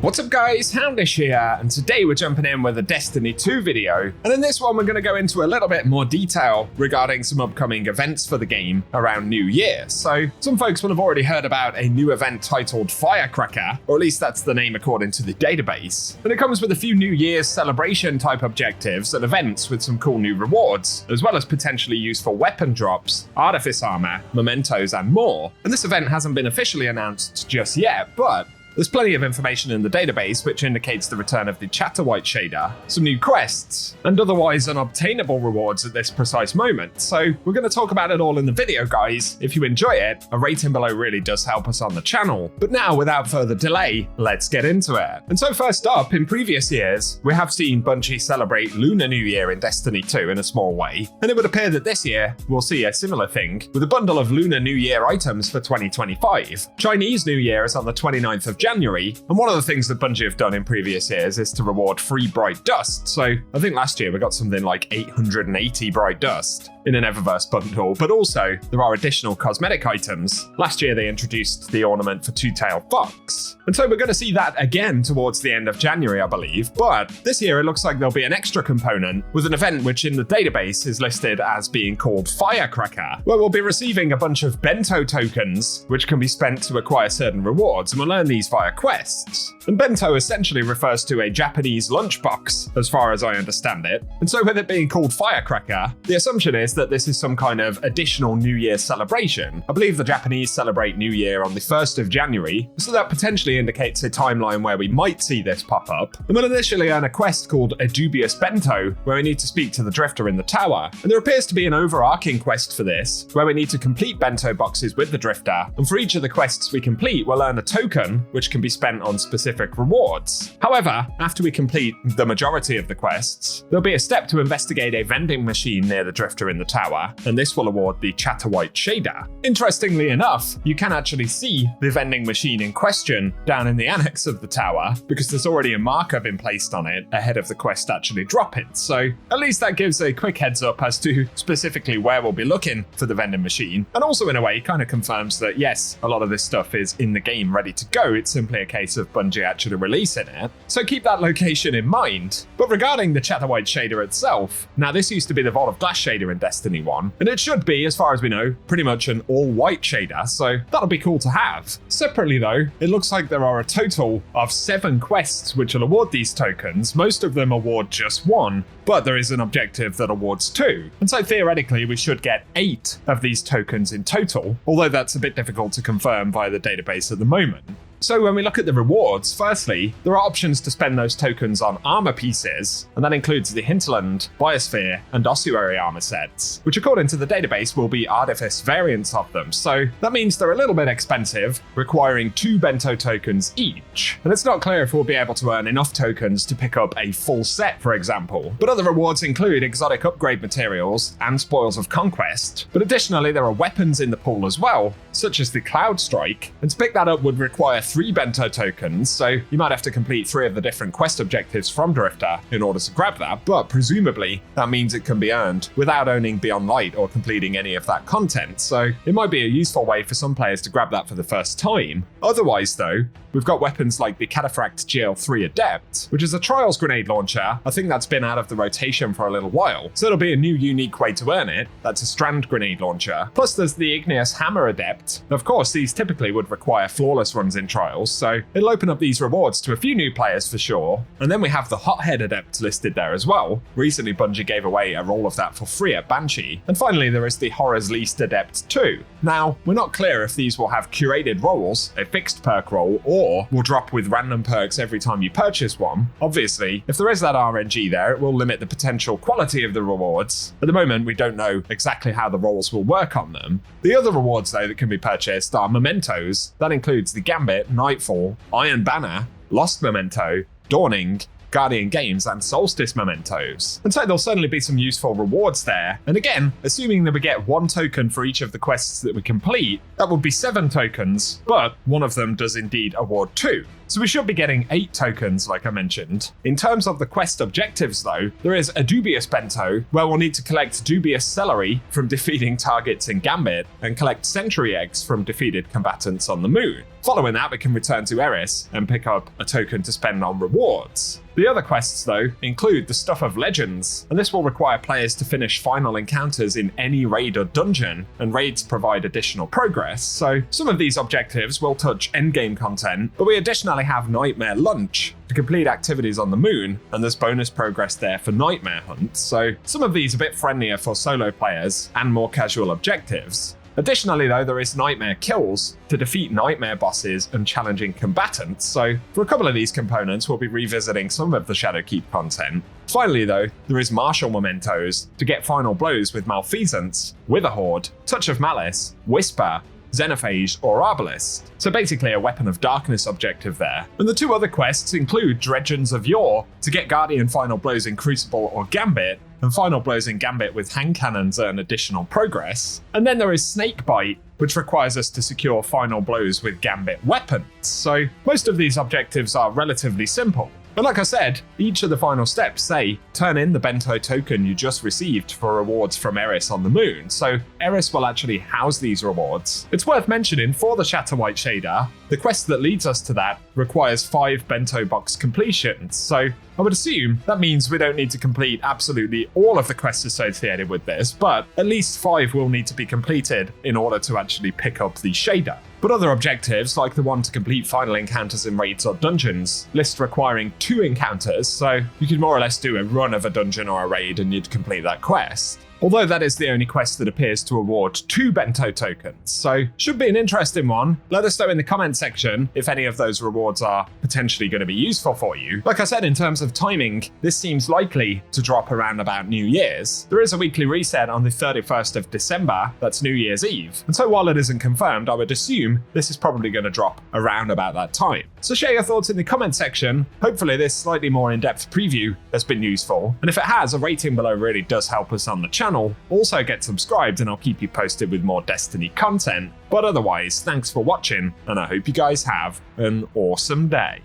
What's up guys, Houndish here, and today we're jumping in with a Destiny 2 video, and in this one we're going to go into a little bit more detail regarding some upcoming events for the game around New Year. So, some folks will have already heard about a new event titled Firecracker, or at least that's the name according to the database, and it comes with a few New Year's celebration type objectives and events with some cool new rewards, as well as potentially useful weapon drops, Artifice armor, mementos and more. And this event hasn't been officially announced just yet, but there's plenty of information in the database which indicates the return of the Chatterwhite shader, some new quests, and otherwise unobtainable rewards at this precise moment. So we're going to talk about it all in the video, guys. If you enjoy it, a rating below really does help us on the channel. But now, without further delay, let's get into it. And so first up, in previous years, we have seen Bungie celebrate Lunar New Year in Destiny 2 in a small way, and it would appear that this year we'll see a similar thing with a bundle of Lunar New Year items for 2025. Chinese New Year is on the 29th of January, and one of the things that Bungie have done in previous years is to reward free bright dust. So I think last year we got something like 880 bright dust in an Eververse bundle, but also there are additional cosmetic items. Last year they introduced the ornament for Two-Tailed Fox, and so we're going to see that again towards the end of January, I believe. But this year it looks like there'll be an extra component with an event which in the database is listed as being called Firecracker, where we'll be receiving a bunch of Bento tokens which can be spent to acquire certain rewards, and we'll earn these via quests. And Bento essentially refers to a Japanese lunchbox, as far as I understand it. And so with it being called Firecracker, the assumption is that this is some kind of additional New Year celebration. I believe the Japanese celebrate New Year on the 1st of January, so that potentially indicates a timeline where we might see this pop up. And we'll initially earn a quest called A Dubious Bento, where we need to speak to the Drifter in the tower. And there appears to be an overarching quest for this, where we need to complete Bento boxes with the Drifter, and for each of the quests we complete, we'll earn a token, which can be spent on specific rewards. However, after we complete the majority of the quests, there'll be a step to investigate a vending machine near the Drifter in the tower, and this will award the Chatterwhite shader. Interestingly enough, you can actually see the vending machine in question down in the annex of the tower, because there's already a marker been placed on it ahead of the quest actually dropping. So at least that gives a quick heads up as to specifically where we'll be looking for the vending machine, and also in a way kind of confirms that yes, a lot of this stuff is in the game ready to go. It's simply a case of Bungie actually releasing it. So keep that location in mind. But regarding the Chatterwhite shader itself, now this used to be the Vault of Glass shader in Destiny 1, and it should be, as far as we know, pretty much an all-white shader, so that'll be cool to have. Separately though, it looks like there are a total of 7 quests which will award these tokens. Most of them award just 1, but there is an objective that awards 2. And so theoretically we should get 8 of these tokens in total, although that's a bit difficult to confirm via the database at the moment. So when we look at the rewards, firstly, there are options to spend those tokens on armor pieces, and that includes the Hinterland, Biosphere, and Ossuary armor sets, which according to the database will be Artifice variants of them. So that means they're a little bit expensive, requiring 2 Bento tokens each. And it's not clear if we'll be able to earn enough tokens to pick up a full set, for example. But other rewards include exotic upgrade materials and spoils of conquest. But additionally, there are weapons in the pool as well, such as the Cloud Strike, and to pick that up would require 3 Bento tokens, so you might have to complete 3 of the different quest objectives from Drifter in order to grab that, but presumably that means it can be earned without owning Beyond Light or completing any of that content, so it might be a useful way for some players to grab that for the first time. Otherwise though, we've got weapons like the Cataphract GL3 Adept, which is a Trials grenade launcher. I think that's been out of the rotation for a little while, so it'll be a new unique way to earn it. That's a Strand grenade launcher. Plus there's the Igneous Hammer Adept. Of course, these typically would require flawless runs in Trials, so it'll open up these rewards to a few new players for sure. And then we have the Hothead Adept listed there as well. Recently Bungie gave away a roll of that for free at Banshee. And finally there is the Horror's Least Adept 2. Now, we're not clear if these will have curated rolls, a fixed perk roll, or will drop with random perks every time you purchase one. Obviously, if there is that RNG there, it will limit the potential quality of the rewards. At the moment, we don't know exactly how the rolls will work on them. The other rewards though that can be purchased are mementos. That includes the Gambit, Nightfall, Iron Banner, Lost Memento, Dawning, Guardian Games and Solstice mementos. And so there'll certainly be some useful rewards there. And again, assuming that we get 1 token for each of the quests that we complete, that would be 7 tokens, but one of them does indeed award 2. So we should be getting 8 tokens, like I mentioned. In terms of the quest objectives though, there is a dubious bento, where we'll need to collect dubious celery from defeating targets in Gambit, and collect sentry eggs from defeated combatants on the moon. Following that, we can return to Eris and pick up a token to spend on rewards. The other quests, though, include the Stuff of Legends, and this will require players to finish final encounters in any raid or dungeon, and raids provide additional progress, so some of these objectives will touch endgame content, but we additionally have Nightmare Lunch to complete activities on the moon, and there's bonus progress there for Nightmare Hunts, so some of these are a bit friendlier for solo players and more casual objectives. Additionally though, there is Nightmare Kills to defeat nightmare bosses and challenging combatants, so for a couple of these components we'll be revisiting some of the Shadowkeep content. Finally though, there is Martial Mementos to get final blows with Malfeasance, Witherhoard, Touch of Malice, Whisper, Xenophage or Arbalist, so basically a Weapon of Darkness objective there. And the 2 other quests include Dredgeons of Yore to get Guardian final blows in Crucible or Gambit, and final blows in Gambit with hand cannons earn additional progress. And then there is Snakebite, which requires us to secure final blows with Gambit weapons. So most of these objectives are relatively simple. But like I said, each of the final steps say, turn in the Bento token you just received for rewards from Eris on the moon, so Eris will actually house these rewards. It's worth mentioning, for the Chatterwhite shader, the quest that leads us to that requires 5 Bento box completions, so I would assume that means we don't need to complete absolutely all of the quests associated with this, but at least 5 will need to be completed in order to actually pick up the shader. But other objectives, like the one to complete final encounters in raids or dungeons, list requiring 2 encounters, so you could more or less do a run of a dungeon or a raid and you'd complete that quest. Although that is the only quest that appears to award 2 Bento tokens, so should be an interesting one. Let us know in the comment section if any of those rewards are potentially going to be useful for you. Like I said, in terms of timing, this seems likely to drop around about New Year's. There is a weekly reset on the 31st of December, that's New Year's Eve, and so while it isn't confirmed, I would assume this is probably going to drop around about that time. So share your thoughts in the comment section. Hopefully this slightly more in-depth preview has been useful, and if it has, a rating below really does help us on the channel. Also get subscribed and I'll keep you posted with more Destiny content. But otherwise, thanks for watching and I hope you guys have an awesome day.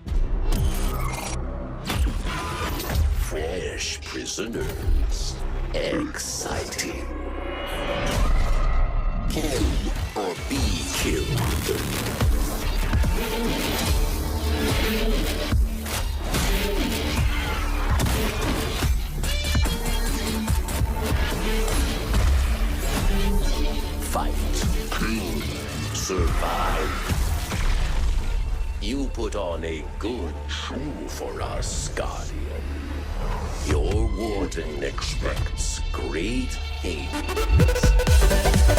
Fresh prisoners. Exciting. Kill or be killed. Fight, kill, survive. You put on a good show for us, Guardian. Your warden expects great things.